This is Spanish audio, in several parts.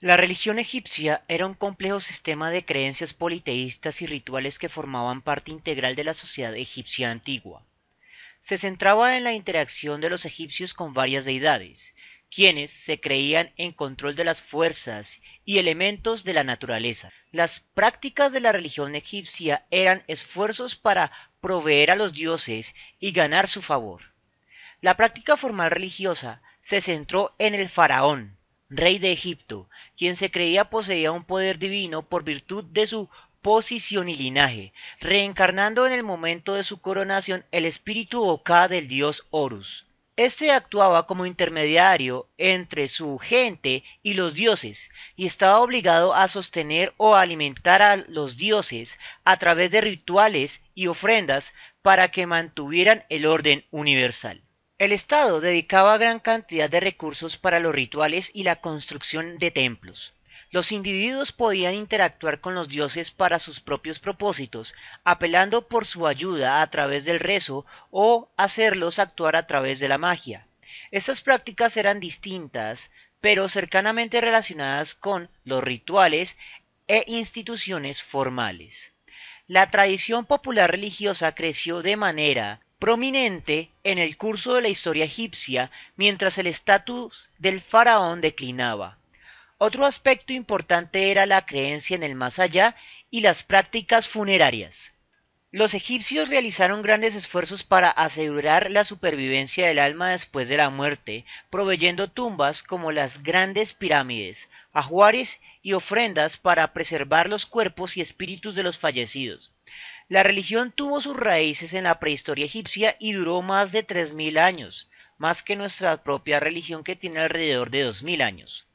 La religión egipcia era un complejo sistema de creencias politeístas y rituales que formaban parte integral de la sociedad egipcia antigua. Se centraba en la interacción de los egipcios con varias deidades, quienes se creían en control de las fuerzas y elementos de la naturaleza. Las prácticas de la religión egipcia eran esfuerzos para proveer a los dioses y ganar su favor. La práctica formal religiosa se centró en el faraón, rey de Egipto, quien se creía poseía un poder divino por virtud de su posición y linaje, reencarnando en el momento de su coronación el espíritu o Ka del dios Horus. Este actuaba como intermediario entre su gente y los dioses, y estaba obligado a sostener o alimentar a los dioses a través de rituales y ofrendas para que mantuvieran el orden universal. El Estado dedicaba gran cantidad de recursos para los rituales y la construcción de templos. Los individuos podían interactuar con los dioses para sus propios propósitos, apelando por su ayuda a través del rezo o hacerlos actuar a través de la magia. Estas prácticas eran distintas, pero cercanamente relacionadas con los rituales e instituciones formales. La tradición popular religiosa creció de manera prominente en el curso de la historia egipcia mientras el estatus del faraón declinaba. Otro aspecto importante era la creencia en el más allá y las prácticas funerarias. Los egipcios realizaron grandes esfuerzos para asegurar la supervivencia del alma después de la muerte, proveyendo tumbas como las grandes pirámides, ajuares y ofrendas para preservar los cuerpos y espíritus de los fallecidos. La religión tuvo sus raíces en la prehistoria egipcia y duró más de 3000 años, más que nuestra propia religión que tiene alrededor de 2000 años.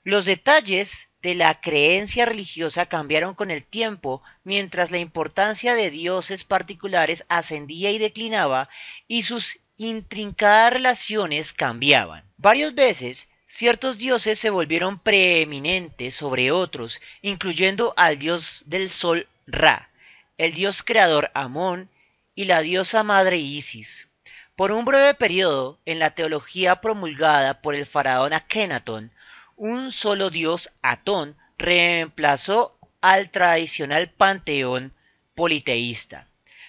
Los detalles de la creencia religiosa cambiaron con el tiempo, mientras la importancia de dioses particulares ascendía y declinaba y sus intrincadas relaciones cambiaban. Varias veces, ciertos dioses se volvieron preeminentes sobre otros, incluyendo al dios del sol Ra, el dios creador Amón y la diosa madre Isis. Por un breve periodo, en la teología promulgada por el faraón Akenatón, un solo dios, Atón, reemplazó al tradicional panteón politeísta.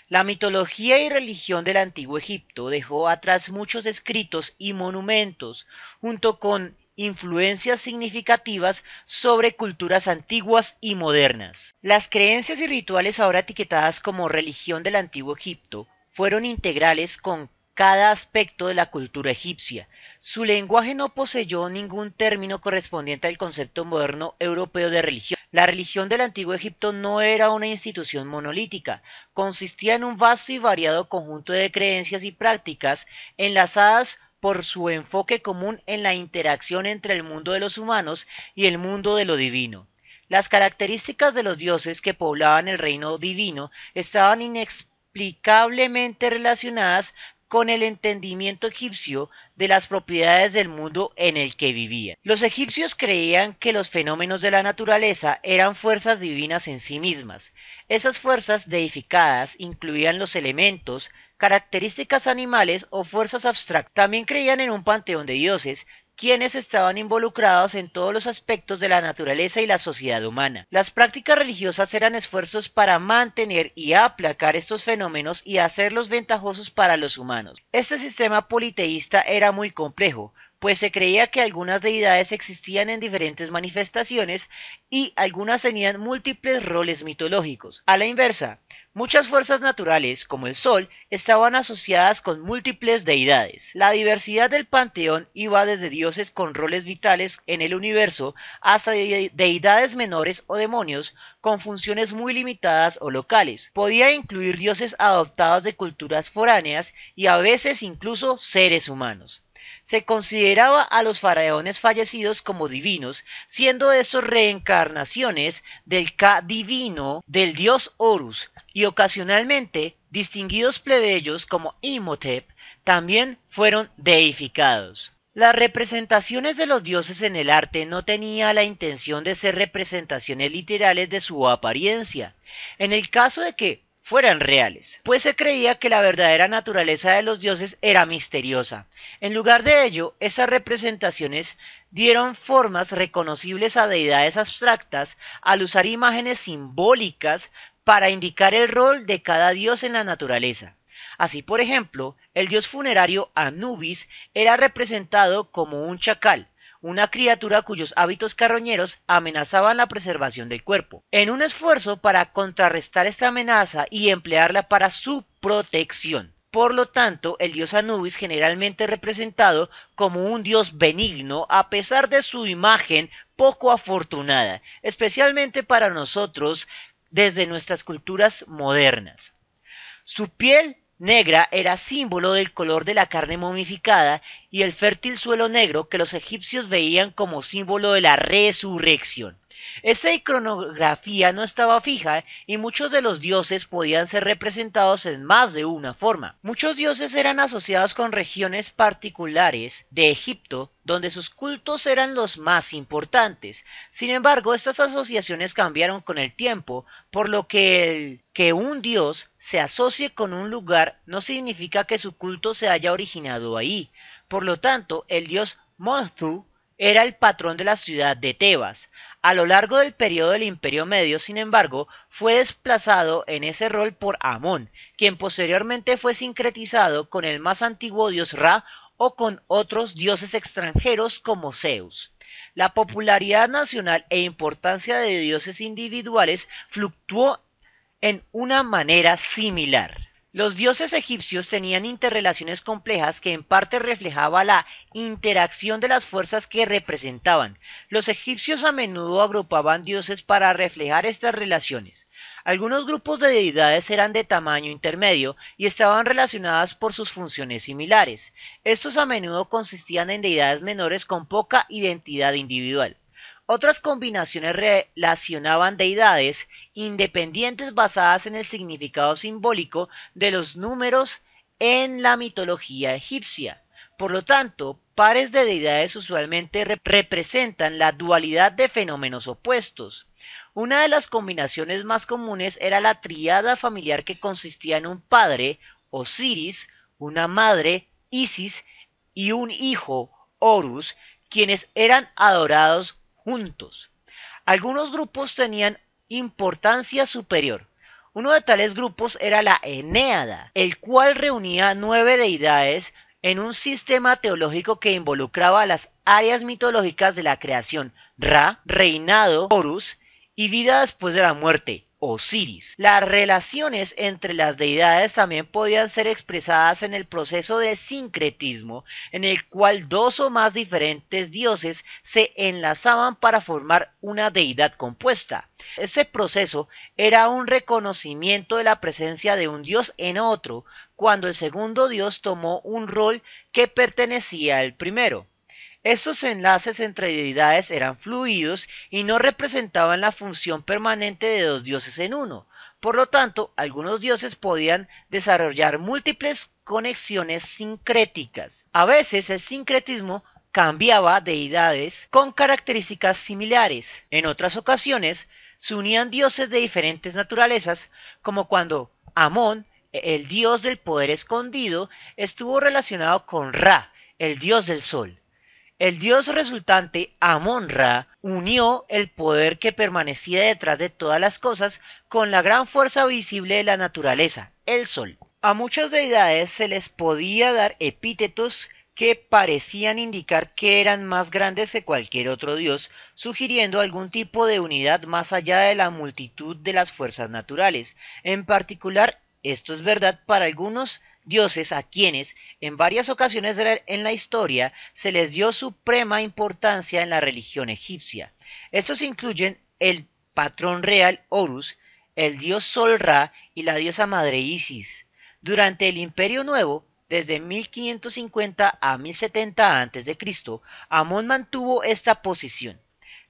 La mitología y religión del antiguo Egipto dejó atrás muchos escritos y monumentos, junto con influencias significativas sobre culturas antiguas y modernas. Las creencias y rituales ahora etiquetadas como religión del antiguo Egipto fueron integrales con cada aspecto de la cultura egipcia. Su lenguaje no poseyó ningún término correspondiente al concepto moderno europeo de religión. La religión del antiguo Egipto no era una institución monolítica, consistía en un vasto y variado conjunto de creencias y prácticas enlazadas por su enfoque común en la interacción entre el mundo de los humanos y el mundo de lo divino. Las características de los dioses que poblaban el reino divino estaban inexplicablemente relacionadas con el entendimiento egipcio de las propiedades del mundo en el que vivían. Los egipcios creían que los fenómenos de la naturaleza eran fuerzas divinas en sí mismas. Esas fuerzas deificadas incluían los elementos, características animales o fuerzas abstractas. También creían en un panteón de dioses, quienes estaban involucrados en todos los aspectos de la naturaleza y la sociedad humana. Las prácticas religiosas eran esfuerzos para mantener y aplacar estos fenómenos y hacerlos ventajosos para los humanos. Este sistema politeísta era muy complejo, pues se creía que algunas deidades existían en diferentes manifestaciones y algunas tenían múltiples roles mitológicos. A la inversa, muchas fuerzas naturales, como el Sol, estaban asociadas con múltiples deidades. La diversidad del panteón iba desde dioses con roles vitales en el universo hasta deidades menores o demonios con funciones muy limitadas o locales. Podía incluir dioses adoptados de culturas foráneas y a veces incluso seres humanos. Se consideraba a los faraones fallecidos como divinos, siendo estos reencarnaciones del Ka divino del dios Horus, y ocasionalmente distinguidos plebeyos como Imhotep también fueron deificados. Las representaciones de los dioses en el arte no tenían la intención de ser representaciones literales de su apariencia. En el caso de que fueran reales, pues se creía que la verdadera naturaleza de los dioses era misteriosa. En lugar de ello, esas representaciones dieron formas reconocibles a deidades abstractas al usar imágenes simbólicas para indicar el rol de cada dios en la naturaleza. Así, por ejemplo, el dios funerario Anubis era representado como un chacal, una criatura cuyos hábitos carroñeros amenazaban la preservación del cuerpo, en un esfuerzo para contrarrestar esta amenaza y emplearla para su protección. Por lo tanto, el dios Anubis generalmente representado como un dios benigno a pesar de su imagen poco afortunada, especialmente para nosotros desde nuestras culturas modernas. Su piel negra era símbolo del color de la carne momificada y el fértil suelo negro que los egipcios veían como símbolo de la resurrección. Esta iconografía no estaba fija y muchos de los dioses podían ser representados en más de una forma. Muchos dioses eran asociados con regiones particulares de Egipto donde sus cultos eran los más importantes. Sin embargo, estas asociaciones cambiaron con el tiempo, por lo que que un dios se asocie con un lugar no significa que su culto se haya originado ahí. Por lo tanto, el dios Montu era el patrón de la ciudad de Tebas. A lo largo del periodo del Imperio Medio, sin embargo, fue desplazado en ese rol por Amón, quien posteriormente fue sincretizado con el más antiguo dios Ra o con otros dioses extranjeros como Zeus. La popularidad nacional e importancia de dioses individuales fluctuó en una manera similar. Los dioses egipcios tenían interrelaciones complejas que en parte reflejaba la interacción de las fuerzas que representaban. Los egipcios a menudo agrupaban dioses para reflejar estas relaciones. Algunos grupos de deidades eran de tamaño intermedio y estaban relacionadas por sus funciones similares. Estos a menudo consistían en deidades menores con poca identidad individual. Otras combinaciones relacionaban deidades independientes basadas en el significado simbólico de los números en la mitología egipcia. Por lo tanto, pares de deidades usualmente representan la dualidad de fenómenos opuestos. Una de las combinaciones más comunes era la tríada familiar que consistía en un padre, Osiris, una madre, Isis, y un hijo, Horus, quienes eran adorados juntos. Algunos grupos tenían importancia superior. Uno de tales grupos era la Enéada, el cual reunía 9 deidades en un sistema teológico que involucraba las áreas mitológicas de la creación, Ra, reinado, Horus, y vida después de la muerte, Osiris. Las relaciones entre las deidades también podían ser expresadas en el proceso de sincretismo, en el cual dos o más diferentes dioses se enlazaban para formar una deidad compuesta. Este proceso era un reconocimiento de la presencia de un dios en otro, cuando el segundo dios tomó un rol que pertenecía al primero. Estos enlaces entre deidades eran fluidos y no representaban la función permanente de dos dioses en uno. Por lo tanto, algunos dioses podían desarrollar múltiples conexiones sincréticas. A veces el sincretismo cambiaba deidades con características similares. En otras ocasiones, se unían dioses de diferentes naturalezas, como cuando Amón, el dios del poder escondido, estuvo relacionado con Ra, el dios del sol. El dios resultante, Amon-Ra, unió el poder que permanecía detrás de todas las cosas con la gran fuerza visible de la naturaleza, el sol. A muchas deidades se les podía dar epítetos que parecían indicar que eran más grandes que cualquier otro dios, sugiriendo algún tipo de unidad más allá de la multitud de las fuerzas naturales. En particular, esto es verdad para algunos dioses a quienes, en varias ocasiones en la historia, se les dio suprema importancia en la religión egipcia. Estos incluyen el patrón real Horus, el dios Sol Ra y la diosa madre Isis. Durante el Imperio Nuevo, desde 1550 a 1070 a.C., Amón mantuvo esta posición.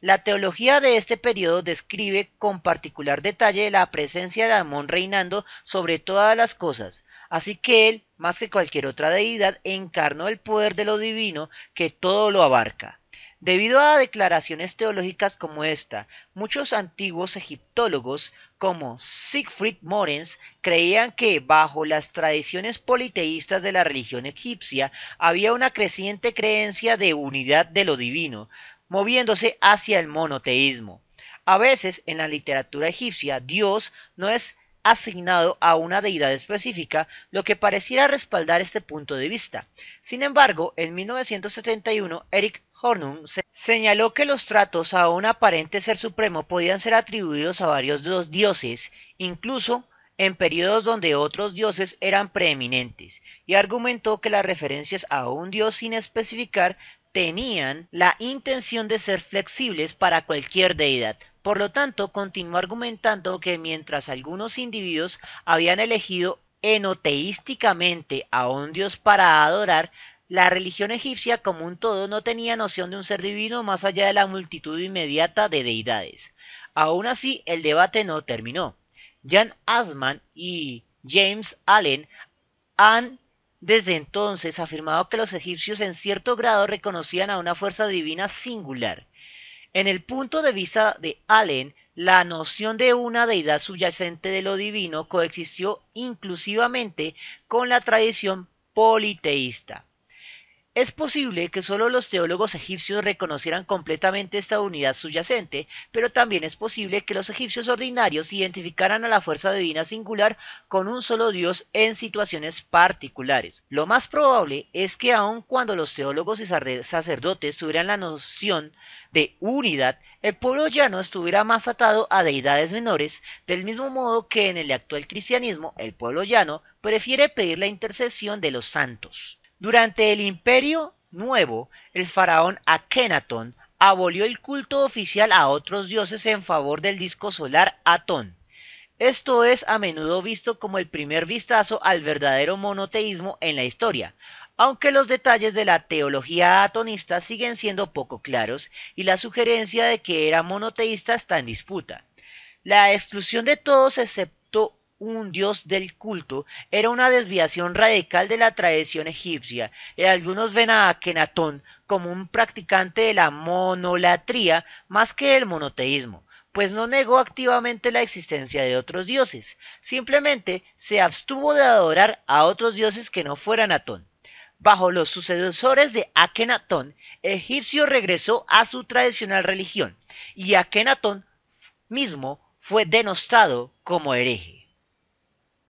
La teología de este periodo describe con particular detalle la presencia de Amón reinando sobre todas las cosas, así que él, más que cualquier otra deidad, encarnó el poder de lo divino que todo lo abarca. Debido a declaraciones teológicas como esta, muchos antiguos egiptólogos, como Siegfried Morens, creían que bajo las tradiciones politeístas de la religión egipcia había una creciente creencia de unidad de lo divino, moviéndose hacia el monoteísmo. A veces, en la literatura egipcia, Dios no es asignado a una deidad específica, lo que pareciera respaldar este punto de vista. Sin embargo, en 1971, Eric Hornung señaló que los tratos a un aparente ser supremo podían ser atribuidos a varios dioses, incluso en periodos donde otros dioses eran preeminentes, y argumentó que las referencias a un dios sin especificar tenían la intención de ser flexibles para cualquier deidad. Por lo tanto, continuó argumentando que mientras algunos individuos habían elegido enoteísticamente a un dios para adorar, la religión egipcia como un todo no tenía noción de un ser divino más allá de la multitud inmediata de deidades. Aún así, el debate no terminó. Jan Assmann y James Allen han desde entonces afirmado que los egipcios en cierto grado reconocían a una fuerza divina singular. En el punto de vista de Allen, la noción de una deidad subyacente de lo divino coexistió inclusivamente con la tradición politeísta. Es posible que solo los teólogos egipcios reconocieran completamente esta unidad subyacente, pero también es posible que los egipcios ordinarios identificaran a la fuerza divina singular con un solo dios en situaciones particulares. Lo más probable es que aun cuando los teólogos y sacerdotes tuvieran la noción de unidad, el pueblo llano estuviera más atado a deidades menores, del mismo modo que en el actual cristianismo el pueblo llano prefiere pedir la intercesión de los santos. Durante el Imperio Nuevo, el faraón Akenatón abolió el culto oficial a otros dioses en favor del disco solar Atón. Esto es a menudo visto como el primer vistazo al verdadero monoteísmo en la historia, aunque los detalles de la teología atonista siguen siendo poco claros y la sugerencia de que era monoteísta está en disputa. La exclusión de todos excepto un dios del culto era una desviación radical de la tradición egipcia, y algunos ven a Akenatón como un practicante de la monolatría más que el monoteísmo, pues no negó activamente la existencia de otros dioses, simplemente se abstuvo de adorar a otros dioses que no fueran Atón. Bajo los sucesores de Akenatón, Egipcio regresó a su tradicional religión, y Akenatón mismo fue denostado como hereje.